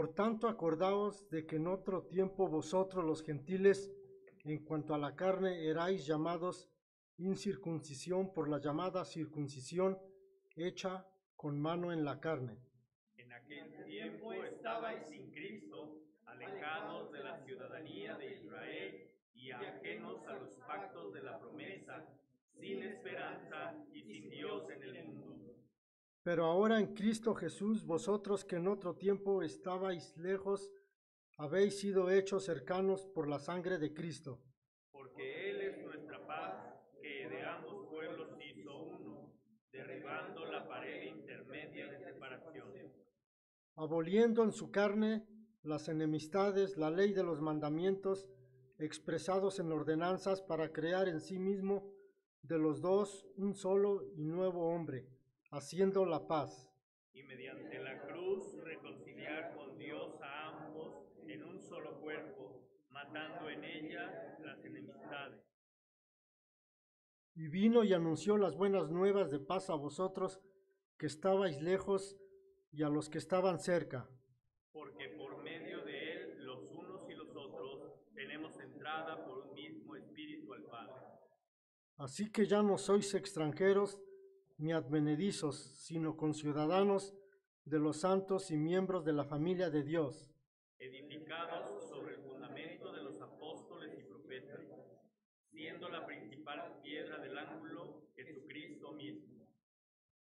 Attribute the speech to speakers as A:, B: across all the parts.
A: Por tanto, acordaos de que en otro tiempo vosotros los gentiles, en cuanto a la carne, erais llamados incircuncisión por la llamada circuncisión hecha con mano en la carne.
B: En aquel tiempo estabais sin Cristo, alejados de la ciudadanía de Israel y ajenos a los pactos de la promesa, sin esperanza y sin Dios en el mundo.
A: Pero ahora en Cristo Jesús, vosotros que en otro tiempo estabais lejos, habéis sido hechos cercanos por la sangre de Cristo.
B: Porque Él es nuestra paz, que de ambos pueblos hizo uno, derribando la pared intermedia de separación,
A: Aboliendo en su carne las enemistades, la ley de los mandamientos expresados en ordenanzas, para crear en sí mismo de los dos un solo y nuevo hombre, haciendo la paz.
B: y mediante la cruz reconciliar con Dios a ambos en un solo cuerpo, matando en ella las enemistades.
A: Y vino y anunció las buenas nuevas de paz a vosotros que estabais lejos y a los que estaban cerca.
B: Porque por medio de Él, los unos y los otros, tenemos entrada por un mismo Espíritu al Padre.
A: Así que ya no sois extranjeros ni advenedizos, sino conciudadanos de los santos y miembros de la familia de Dios,
B: Edificados sobre el fundamento de los apóstoles y profetas, siendo la principal piedra del ángulo Jesucristo mismo,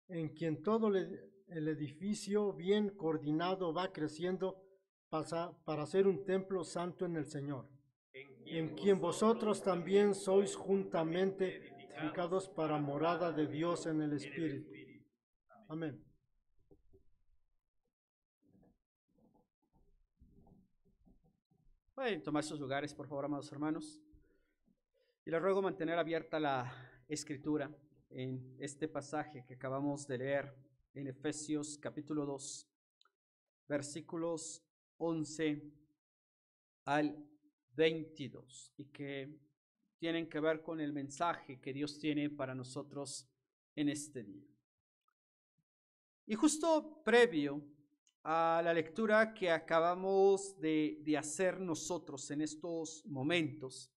A: en quien todo el edificio bien coordinado va creciendo para ser un templo santo en el Señor, en quien vosotros también sois juntamente edificados para morada de Dios en el Espíritu. Amén.
C: Pueden tomar sus lugares, por favor, amados hermanos. Y les ruego mantener abierta la escritura en este pasaje que acabamos de leer en Efesios capítulo 2, versículos 11 al 22, y que tienen que ver con el mensaje que Dios tiene para nosotros en este día. Y justo previo a la lectura que acabamos de hacer nosotros en estos momentos,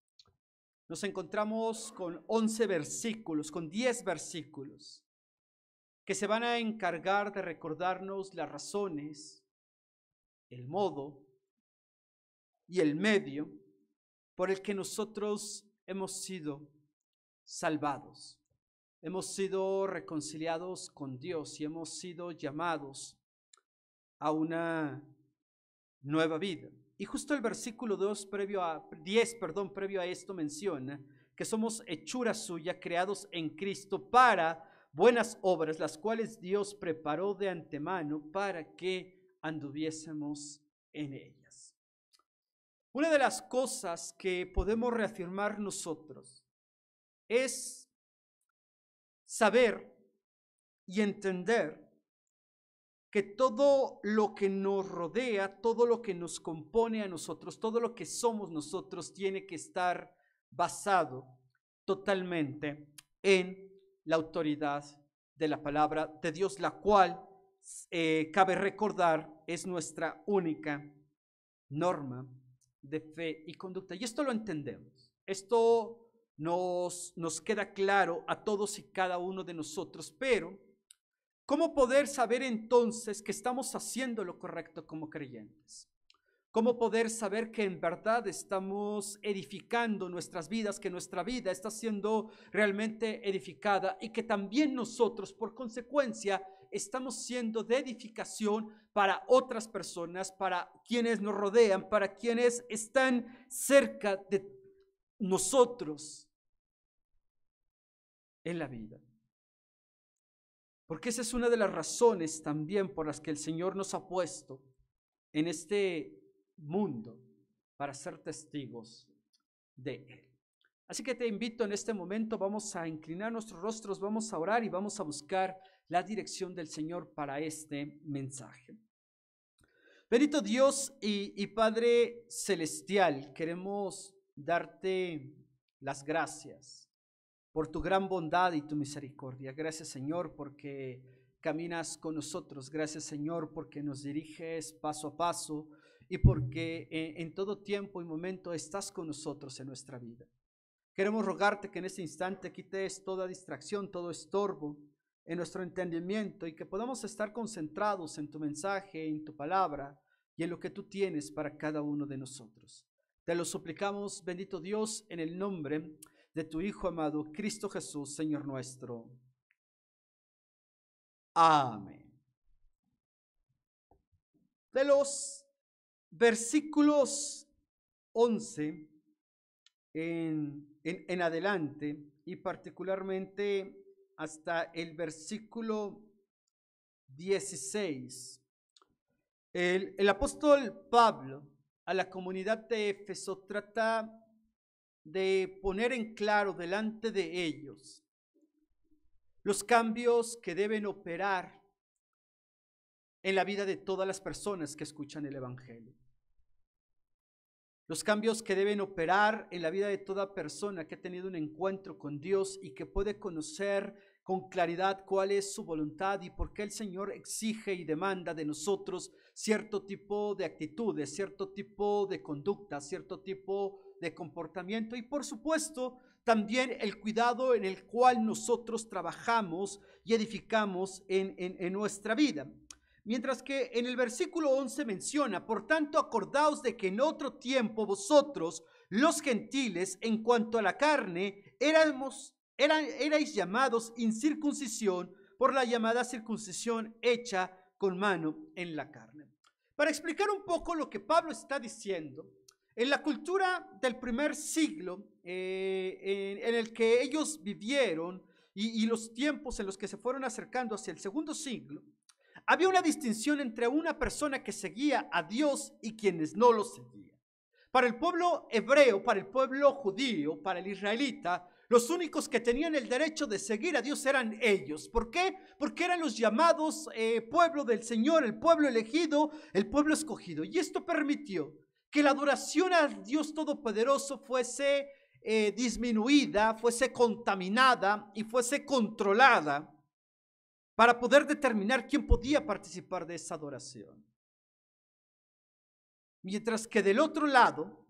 C: nos encontramos con 11 versículos, con 10 versículos, que se van a encargar de recordarnos las razones, el modo y el medio por el que nosotros hemos sido salvados. Hemos sido reconciliados con Dios y hemos sido llamados a una nueva vida. Y justo el versículo 10, previo a esto menciona que somos hechura suya, creados en Cristo para buenas obras, las cuales Dios preparó de antemano para que anduviésemos en ellas. Una de las cosas que podemos reafirmar nosotros es saber y entender que todo lo que nos rodea, todo lo que nos compone a nosotros, todo lo que somos nosotros, tiene que estar basado totalmente en la autoridad de la palabra de Dios, la cual, cabe recordar, es nuestra única norma de fe y conducta. Y esto lo entendemos. Esto nos queda claro a todos y cada uno de nosotros, pero ¿cómo poder saber entonces que estamos haciendo lo correcto como creyentes? ¿Cómo poder saber que en verdad estamos edificando nuestras vidas, que nuestra vida está siendo realmente edificada y que también nosotros, por consecuencia, estamos siendo de edificación para otras personas, para quienes nos rodean, para quienes están cerca de nosotros en la vida? Porque esa es una de las razones también por las que el Señor nos ha puesto en este mundo para ser testigos de Él. Así que te invito en este momento, vamos a inclinar nuestros rostros, vamos a orar y vamos a buscar la dirección del Señor para este mensaje. Bendito Dios y Padre Celestial, queremos darte las gracias por tu gran bondad y tu misericordia. Gracias, Señor, porque caminas con nosotros. Gracias, Señor, porque nos diriges paso a paso y porque en todo tiempo y momento estás con nosotros en nuestra vida. Queremos rogarte que en este instante quites toda distracción, todo estorbo en nuestro entendimiento y que podamos estar concentrados en tu mensaje, en tu palabra y en lo que tú tienes para cada uno de nosotros. Te lo suplicamos, bendito Dios, en el nombre de tu Hijo amado, Cristo Jesús, Señor nuestro. Amén. De los versículos 11 en adelante y particularmente hasta el versículo 16, el apóstol Pablo a la comunidad de Éfeso trata de poner en claro delante de ellos los cambios que deben operar en la vida de todas las personas que escuchan el Evangelio. Los cambios que deben operar en la vida de toda persona que ha tenido un encuentro con Dios y que puede conocer con claridad cuál es su voluntad y por qué el Señor exige y demanda de nosotros cierto tipo de actitudes, cierto tipo de conducta, cierto tipo de comportamiento y por supuesto también el cuidado en el cual nosotros trabajamos y edificamos en nuestra vida. Mientras que en el versículo 11 menciona, por tanto, acordaos de que en otro tiempo vosotros, los gentiles, en cuanto a la carne, erais llamados incircuncisión por la llamada circuncisión hecha con mano en la carne. Para explicar un poco lo que Pablo está diciendo, en la cultura del primer siglo, en el que ellos vivieron y los tiempos en los que se fueron acercando hacia el segundo siglo, había una distinción entre una persona que seguía a Dios y quienes no lo seguían. Para el pueblo hebreo, para el pueblo judío, para el israelita, los únicos que tenían el derecho de seguir a Dios eran ellos. ¿Por qué? Porque eran los llamados pueblo del Señor, el pueblo elegido, el pueblo escogido. Y esto permitió que la adoración al Dios Todopoderoso fuese disminuida, fuese contaminada y fuese controlada para poder determinar quién podía participar de esa adoración. Mientras que del otro lado,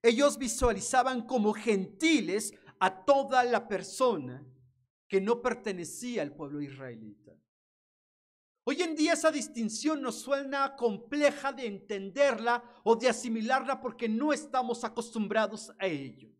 C: ellos visualizaban como gentiles a toda la persona que no pertenecía al pueblo israelita. Hoy en día esa distinción nos suena compleja de entenderla o de asimilarla porque no estamos acostumbrados a ello.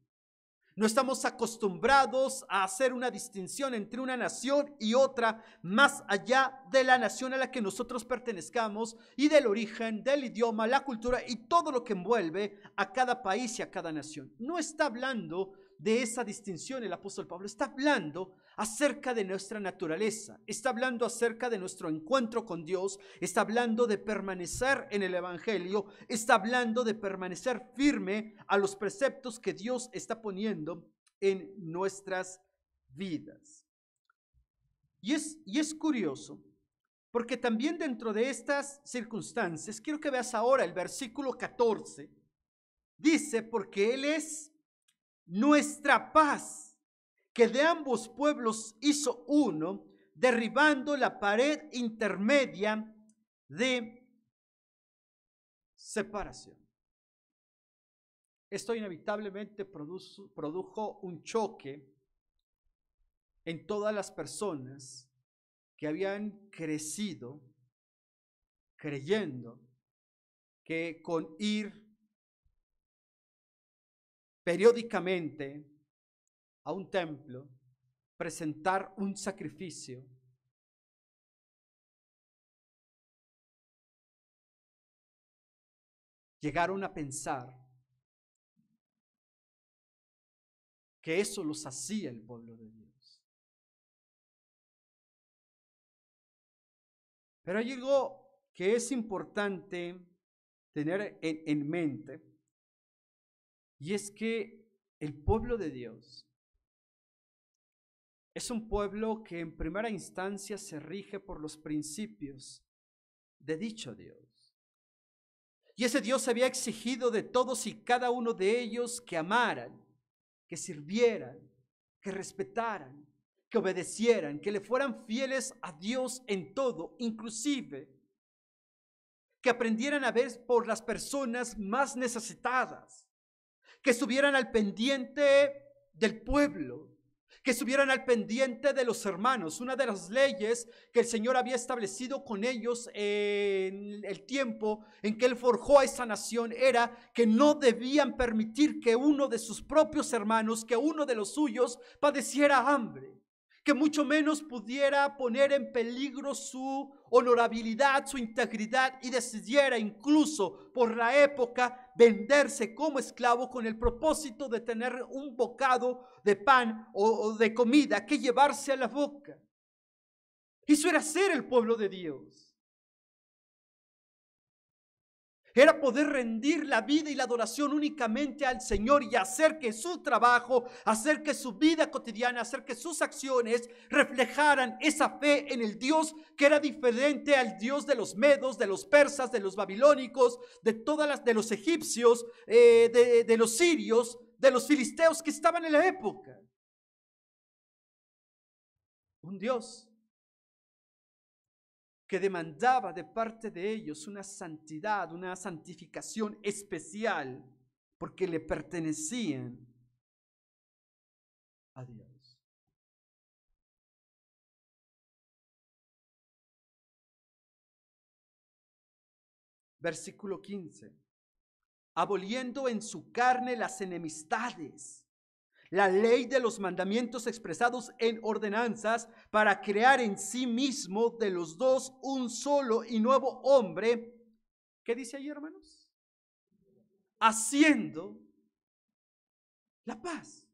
C: No estamos acostumbrados a hacer una distinción entre una nación y otra más allá de la nación a la que nosotros pertenezcamos y del origen, del idioma, la cultura y todo lo que envuelve a cada país y a cada nación. No está hablando de esa distinción el apóstol Pablo, está hablando acerca de nuestra naturaleza, está hablando acerca de nuestro encuentro con Dios, está hablando de permanecer en el Evangelio, está hablando de permanecer firme a los preceptos que Dios está poniendo en nuestras vidas. Y es curioso, porque también dentro de estas circunstancias, quiero que veas ahora el versículo 14, dice, porque Él es nuestra paz, que de ambos pueblos hizo uno, derribando la pared intermedia de separación. Esto inevitablemente produjo un choque en todas las personas que habían crecido creyendo que con ir periódicamente a un templo, presentar un sacrificio, llegaron a pensar que eso los hacía el pueblo de Dios. Pero hay algo que es importante tener en mente, y es que el pueblo de Dios es un pueblo que en primera instancia se rige por los principios de dicho Dios. Y ese Dios había exigido de todos y cada uno de ellos que amaran, que sirvieran, que respetaran, que obedecieran, que le fueran fieles a Dios en todo, inclusive que aprendieran a ver por las personas más necesitadas, que estuvieran al pendiente del pueblo, que estuvieran al pendiente de los hermanos. Una de las leyes que el Señor había establecido con ellos en el tiempo en que Él forjó a esa nación era que no debían permitir que uno de sus propios hermanos, que uno de los suyos padeciera hambre, que mucho menos pudiera poner en peligro su honorabilidad, su integridad, y decidiera incluso por la época venderse como esclavo con el propósito de tener un bocado de pan o de comida que llevarse a la boca. Eso era ser el pueblo de Dios. Era poder rendir la vida y la adoración únicamente al Señor y hacer que su trabajo, hacer que su vida cotidiana, hacer que sus acciones reflejaran esa fe en el Dios que era diferente al Dios de los medos, de los persas, de los babilónicos, de los egipcios, de los sirios, de los filisteos que estaban en la época. Un Dios que demandaba de parte de ellos una santidad, una santificación especial, porque le pertenecían a Dios. Versículo 15. Aboliendo en su carne las enemistades, la ley de los mandamientos expresados en ordenanzas, para crear en sí mismo de los dos un solo y nuevo hombre. ¿Qué dice ahí, hermanos? Haciendo la paz.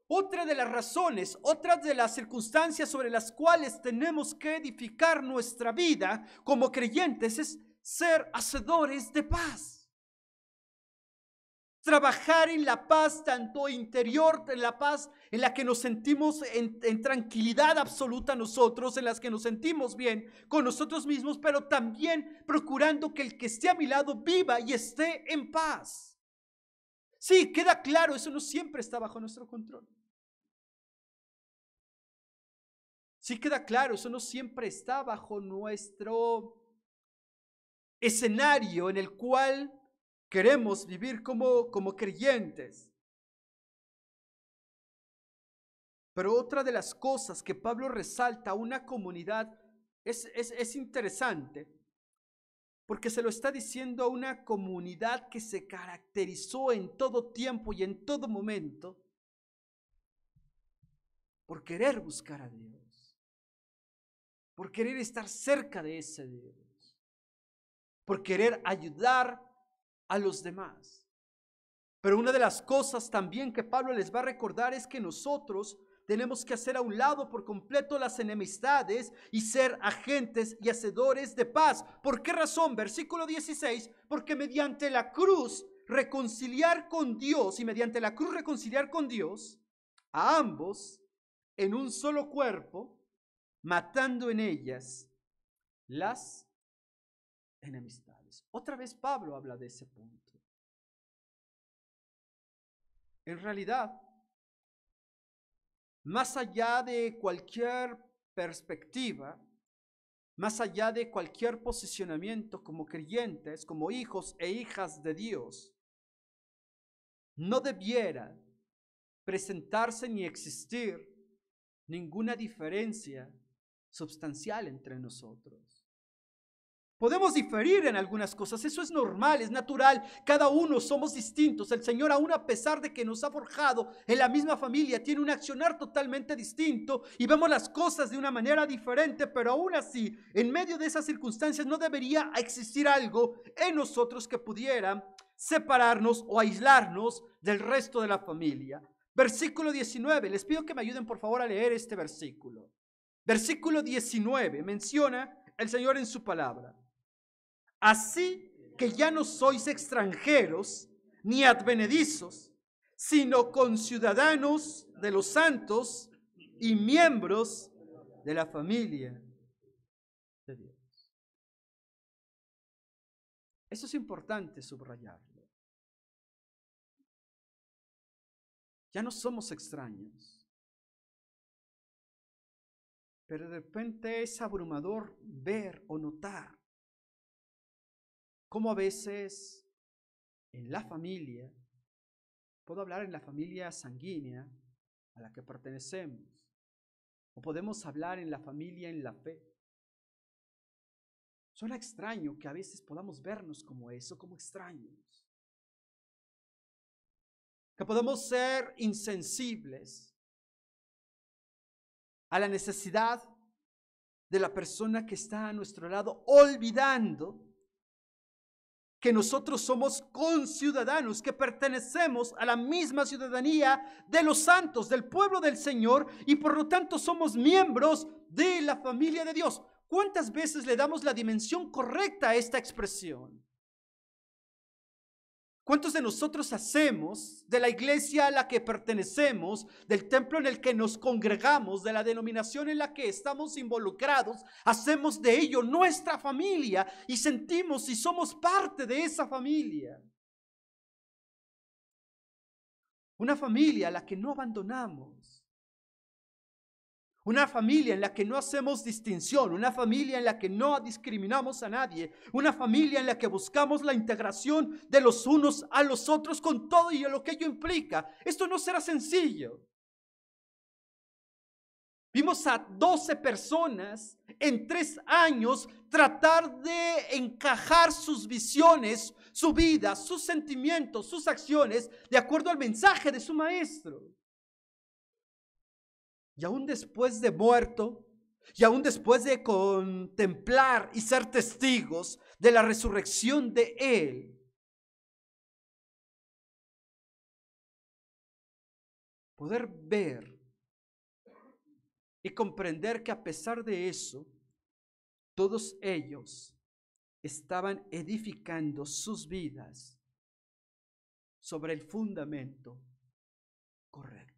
C: Otra de las razones, otras de las circunstancias sobre las cuales tenemos que edificar nuestra vida como creyentes es ser hacedores de paz. Trabajar en la paz, tanto interior, en la paz en la que nos sentimos en tranquilidad absoluta nosotros, en las que nos sentimos bien con nosotros mismos, pero también procurando que el que esté a mi lado viva y esté en paz. Sí, queda claro, eso no siempre está bajo nuestro control. Sí queda claro, eso no siempre está bajo nuestro escenario en el cual queremos vivir como creyentes. Pero otra de las cosas que Pablo resalta a una comunidad es interesante, porque se lo está diciendo a una comunidad que se caracterizó en todo tiempo y en todo momento por querer buscar a Dios, por querer estar cerca de ese Dios, por querer ayudar a los demás. Pero una de las cosas también que Pablo les va a recordar es que nosotros tenemos que hacer a un lado por completo las enemistades y ser agentes y hacedores de paz. ¿Por qué razón? Versículo 16, porque mediante la cruz reconciliar con Dios y mediante la cruz reconciliar con Dios a ambos en un solo cuerpo, matando en ellas las enemistades. Otra vez Pablo habla de ese punto. En realidad, más allá de cualquier perspectiva, más allá de cualquier posicionamiento como creyentes, como hijos e hijas de Dios, no debiera presentarse ni existir ninguna diferencia sustancial entre nosotros. Podemos diferir en algunas cosas, eso es normal, es natural, cada uno somos distintos. El Señor, aún a pesar de que nos ha forjado en la misma familia, tiene un accionar totalmente distinto y vemos las cosas de una manera diferente, pero aún así, en medio de esas circunstancias no debería existir algo en nosotros que pudiera separarnos o aislarnos del resto de la familia. Versículo 19, les pido que me ayuden por favor a leer este versículo. Versículo 19, menciona el Señor en su palabra: así que ya no sois extranjeros ni advenedizos, sino conciudadanos de los santos y miembros de la familia de Dios. Eso es importante subrayarlo. Ya no somos extraños. Pero de repente es abrumador ver o notar cómo a veces en la familia, puedo hablar en la familia sanguínea a la que pertenecemos, o podemos hablar en la familia en la fe. Suena extraño que a veces podamos vernos como eso, como extraños. Que podemos ser insensibles a la necesidad de la persona que está a nuestro lado, olvidando que nosotros somos conciudadanos, que pertenecemos a la misma ciudadanía de los santos, del pueblo del Señor, y por lo tanto somos miembros de la familia de Dios. ¿Cuántas veces le damos la dimensión correcta a esta expresión? ¿Cuántos de nosotros hacemos de la iglesia a la que pertenecemos, del templo en el que nos congregamos, de la denominación en la que estamos involucrados, hacemos de ello nuestra familia y sentimos y somos parte de esa familia? Una familia a la que no abandonamos. Una familia en la que no hacemos distinción, una familia en la que no discriminamos a nadie, una familia en la que buscamos la integración de los unos a los otros con todo y lo que ello implica. Esto no será sencillo. Vimos a 12 personas en 3 años tratar de encajar sus visiones, su vida, sus sentimientos, sus acciones de acuerdo al mensaje de su maestro. Y aún después de muerto, y aún después de contemplar y ser testigos de la resurrección de Él, poder ver y comprender que a pesar de eso, todos ellos estaban edificando sus vidas sobre el fundamento correcto.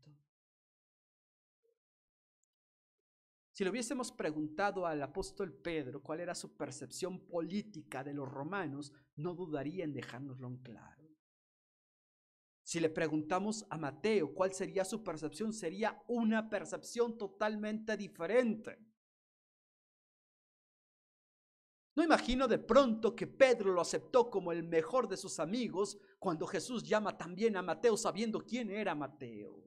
C: Si le hubiésemos preguntado al apóstol Pedro cuál era su percepción política de los romanos, no dudaría en dejárnoslo en claro. Si le preguntamos a Mateo cuál sería su percepción, sería una percepción totalmente diferente. No imagino de pronto que Pedro lo aceptó como el mejor de sus amigos cuando Jesús llama también a Mateo sabiendo quién era Mateo.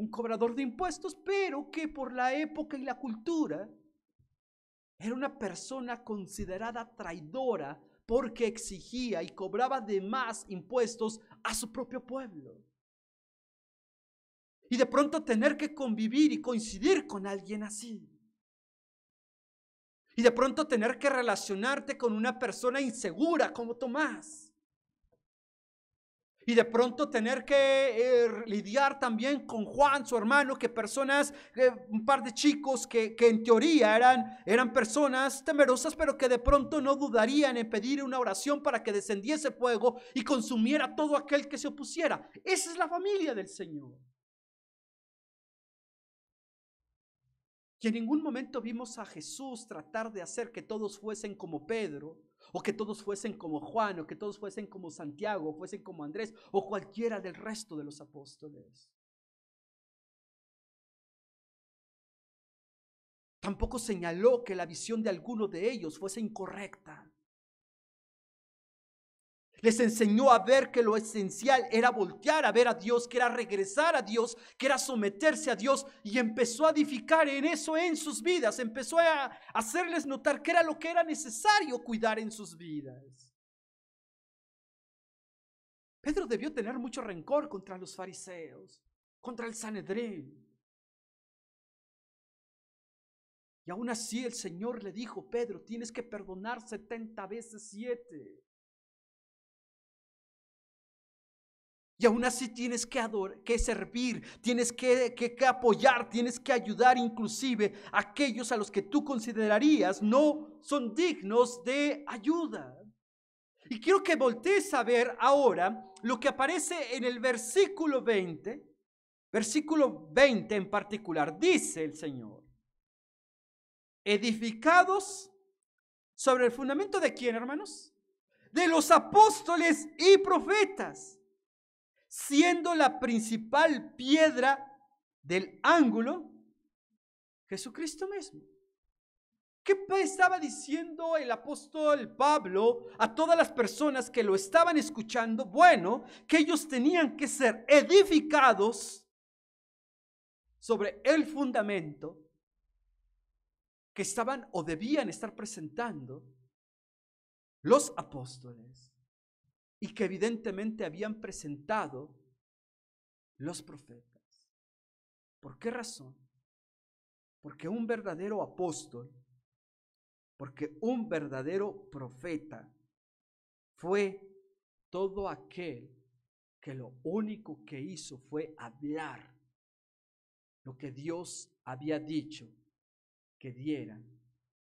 C: Un cobrador de impuestos, pero que por la época y la cultura era una persona considerada traidora porque exigía y cobraba de más impuestos a su propio pueblo. Y de pronto tener que convivir y coincidir con alguien así. Y de pronto tener que relacionarte con una persona insegura como Tomás. Y de pronto tener que lidiar también con Juan, su hermano, que personas, un par de chicos que en teoría eran personas temerosas, pero que de pronto no dudarían en pedir una oración para que descendiese fuego y consumiera todo aquel que se opusiera. Esa es la familia del Señor. Y en ningún momento vimos a Jesús tratar de hacer que todos fuesen como Pedro, o que todos fuesen como Juan, o que todos fuesen como Santiago, o fuesen como Andrés, o cualquiera del resto de los apóstoles. Tampoco señaló que la visión de alguno de ellos fuese incorrecta. Les enseñó a ver que lo esencial era voltear a ver a Dios, que era regresar a Dios, que era someterse a Dios, y empezó a edificar en eso en sus vidas. Empezó a hacerles notar que era lo que era necesario cuidar en sus vidas. Pedro debió tener mucho rencor contra los fariseos, contra el Sanedrín. Y aún así el Señor le dijo: Pedro, tienes que perdonar 70 veces 7. Y aún así tienes que servir, tienes que apoyar, tienes que ayudar inclusive a aquellos a los que tú considerarías no son dignos de ayuda. Y quiero que voltees a ver ahora lo que aparece en el versículo 20 en particular. Dice el Señor: edificados sobre el fundamento de ¿quién, hermanos? De los apóstoles y profetas, siendo la principal piedra del ángulo Jesucristo mismo. ¿Qué estaba diciendo el apóstol Pablo a todas las personas que lo estaban escuchando? Bueno, que ellos tenían que ser edificados sobre el fundamento que estaban o debían estar presentando los apóstoles y que evidentemente habían presentado los profetas. ¿Por qué razón? Porque un verdadero apóstol, porque un verdadero profeta fue todo aquel que lo único que hizo fue hablar lo que Dios había dicho que dieran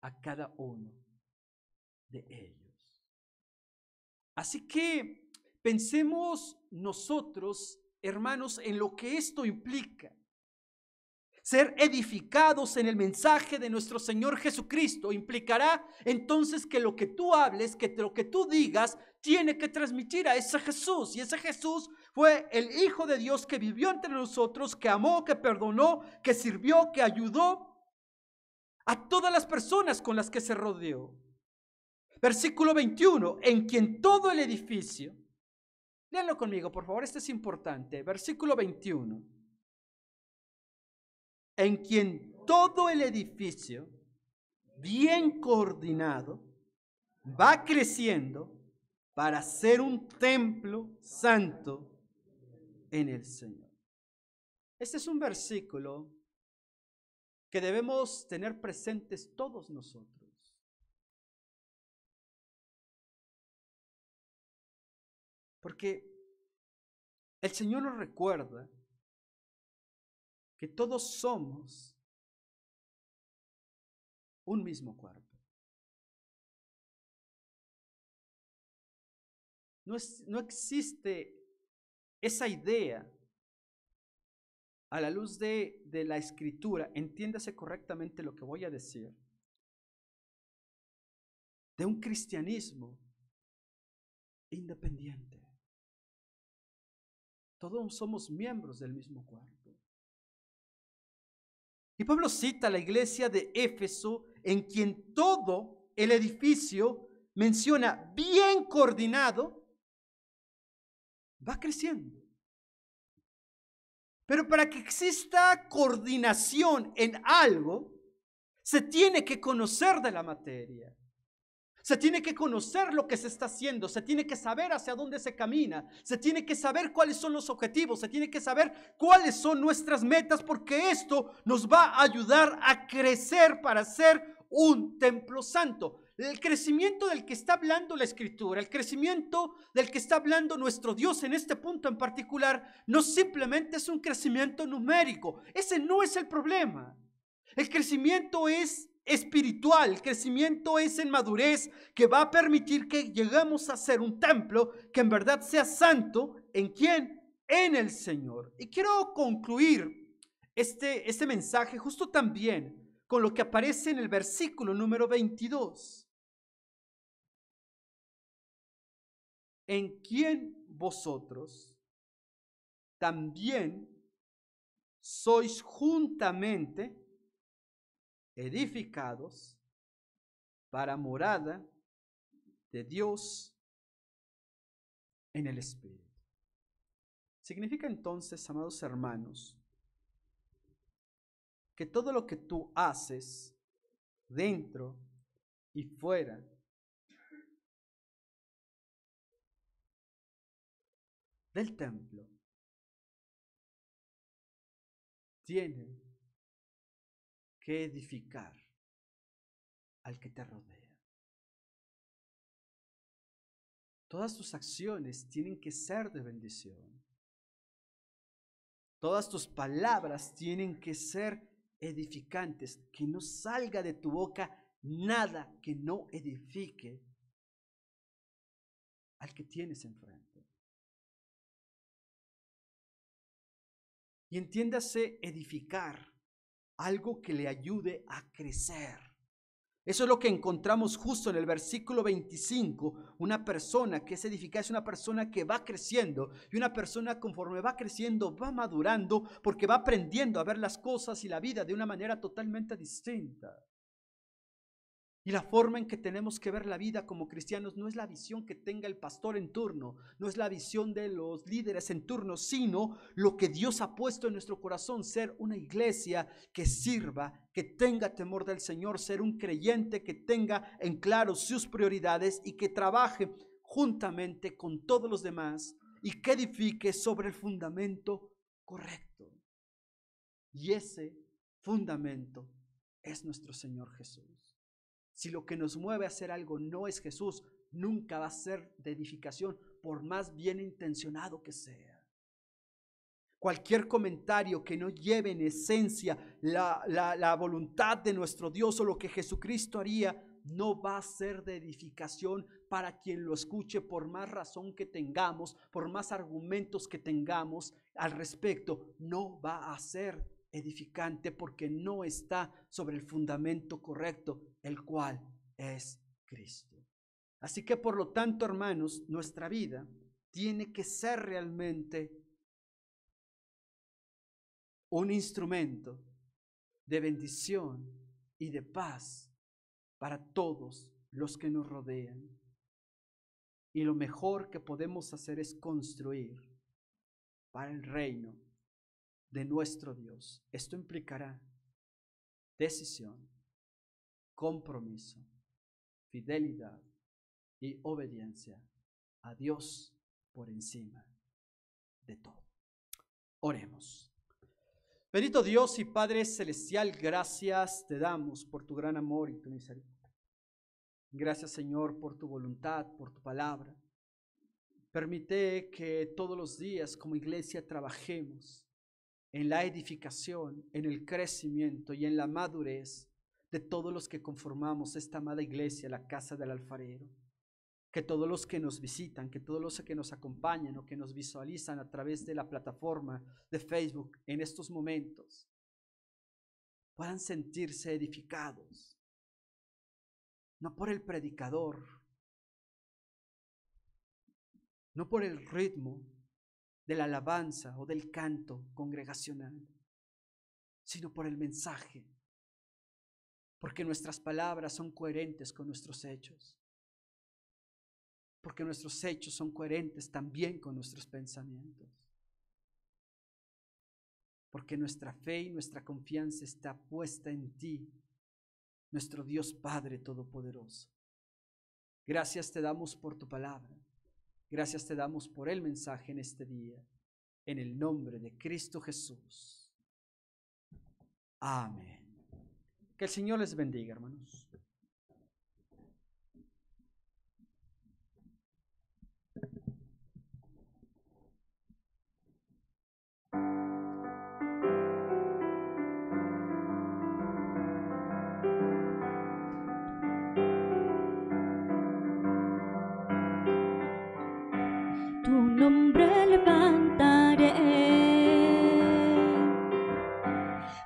C: a cada uno de ellos. Así que pensemos nosotros, hermanos, en lo que esto implica. Ser edificados en el mensaje de nuestro Señor Jesucristo implicará entonces que lo que tú hables, que lo que tú digas, tiene que transmitir a ese Jesús. Y ese Jesús fue el Hijo de Dios que vivió entre nosotros, que amó, que perdonó, que sirvió, que ayudó a todas las personas con las que se rodeó. Versículo 21, en quien todo el edificio, léanlo conmigo por favor, este es importante, versículo 21, en quien todo el edificio, bien coordinado, va creciendo para ser un templo santo en el Señor. Este es un versículo que debemos tener presentes todos nosotros. Porque el Señor nos recuerda que todos somos un mismo cuerpo. No existe esa idea a la luz de la Escritura, entiéndase correctamente lo que voy a decir, de un cristianismo independiente. Todos somos miembros del mismo cuerpo. Y Pablo cita a la iglesia de Éfeso, en quien todo el edificio, menciona, bien coordinado, va creciendo. Pero para que exista coordinación en algo, se tiene que conocer de la materia. Se tiene que conocer lo que se está haciendo, se tiene que saber hacia dónde se camina, se tiene que saber cuáles son los objetivos, se tiene que saber cuáles son nuestras metas, porque esto nos va a ayudar a crecer para ser un templo santo. El crecimiento del que está hablando la Escritura, el crecimiento del que está hablando nuestro Dios en este punto en particular, no simplemente es un crecimiento numérico. Ese no es el problema. El crecimiento es espiritual, el crecimiento es en madurez, que va a permitir que lleguemos a ser un templo que en verdad sea santo. ¿En quién? En el Señor. Y quiero concluir este mensaje justo también con lo que aparece en el versículo número 22. En quien vosotros también sois juntamente edificados para morada de Dios en el Espíritu. Significa entonces, amados hermanos, que todo lo que tú haces dentro y fuera del templo tiene que edificar al que te rodea. Todas tus acciones tienen que ser de bendición. Todas tus palabras tienen que ser edificantes. Que no salga de tu boca nada que no edifique al que tienes enfrente. Y entiéndase edificar, algo que le ayude a crecer. Eso es lo que encontramos justo en el versículo 25. Una persona que es edificada es una persona que va creciendo, y una persona conforme va creciendo va madurando porque va aprendiendo a ver las cosas y la vida de una manera totalmente distinta. Y la forma en que tenemos que ver la vida como cristianos no es la visión que tenga el pastor en turno, no es la visión de los líderes en turno, sino lo que Dios ha puesto en nuestro corazón: ser una iglesia que sirva, que tenga temor del Señor, ser un creyente que tenga en claro sus prioridades y que trabaje juntamente con todos los demás y que edifique sobre el fundamento correcto. Y ese fundamento es nuestro Señor Jesús. Si lo que nos mueve a hacer algo no es Jesús, nunca va a ser de edificación, por más bien intencionado que sea. Cualquier comentario que no lleve en esencia la voluntad de nuestro Dios o lo que Jesucristo haría, no va a ser de edificación para quien lo escuche, por más razón que tengamos, por más argumentos que tengamos al respecto. No va a ser edificante porque no está sobre el fundamento correcto, el cual es Cristo. Así que por lo tanto, hermanos, nuestra vida tiene que ser realmente un instrumento de bendición y de paz para todos los que nos rodean. Y lo mejor que podemos hacer es construir para el reino de nuestro Dios. Esto implicará decisión, compromiso, fidelidad y obediencia a Dios por encima de todo. Oremos. Bendito Dios y Padre celestial, gracias te damos por tu gran amor y tu misericordia. Gracias, Señor, por tu voluntad, por tu palabra. Permite que todos los días como iglesia trabajemos en la edificación, en el crecimiento y en la madurez de todos los que conformamos esta amada iglesia, la casa del alfarero. Que todos los que nos visitan, que todos los que nos acompañan o que nos visualizan a través de la plataforma de Facebook en estos momentos puedan sentirse edificados, no por el predicador, no por el ritmo de la alabanza o del canto congregacional, sino por el mensaje, porque nuestras palabras son coherentes con nuestros hechos, porque nuestros hechos son coherentes también con nuestros pensamientos, porque nuestra fe y nuestra confianza está puesta en ti, nuestro Dios Padre Todopoderoso. Gracias te damos por tu palabra. Gracias te damos por el mensaje en este día, en el nombre de Cristo Jesús. Amén. Que el Señor les bendiga, hermanos.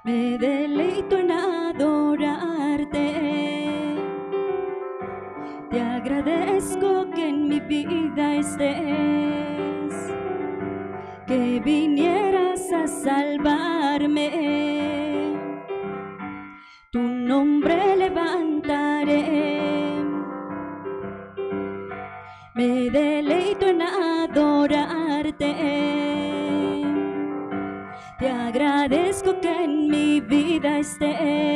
D: Me deleito en adorarte. Te agradezco que en mi vida estés, que vinieras a salvarme. Tu nombre levantaré. Me deleito en adorarte. Te agradezco que en mi vida estés,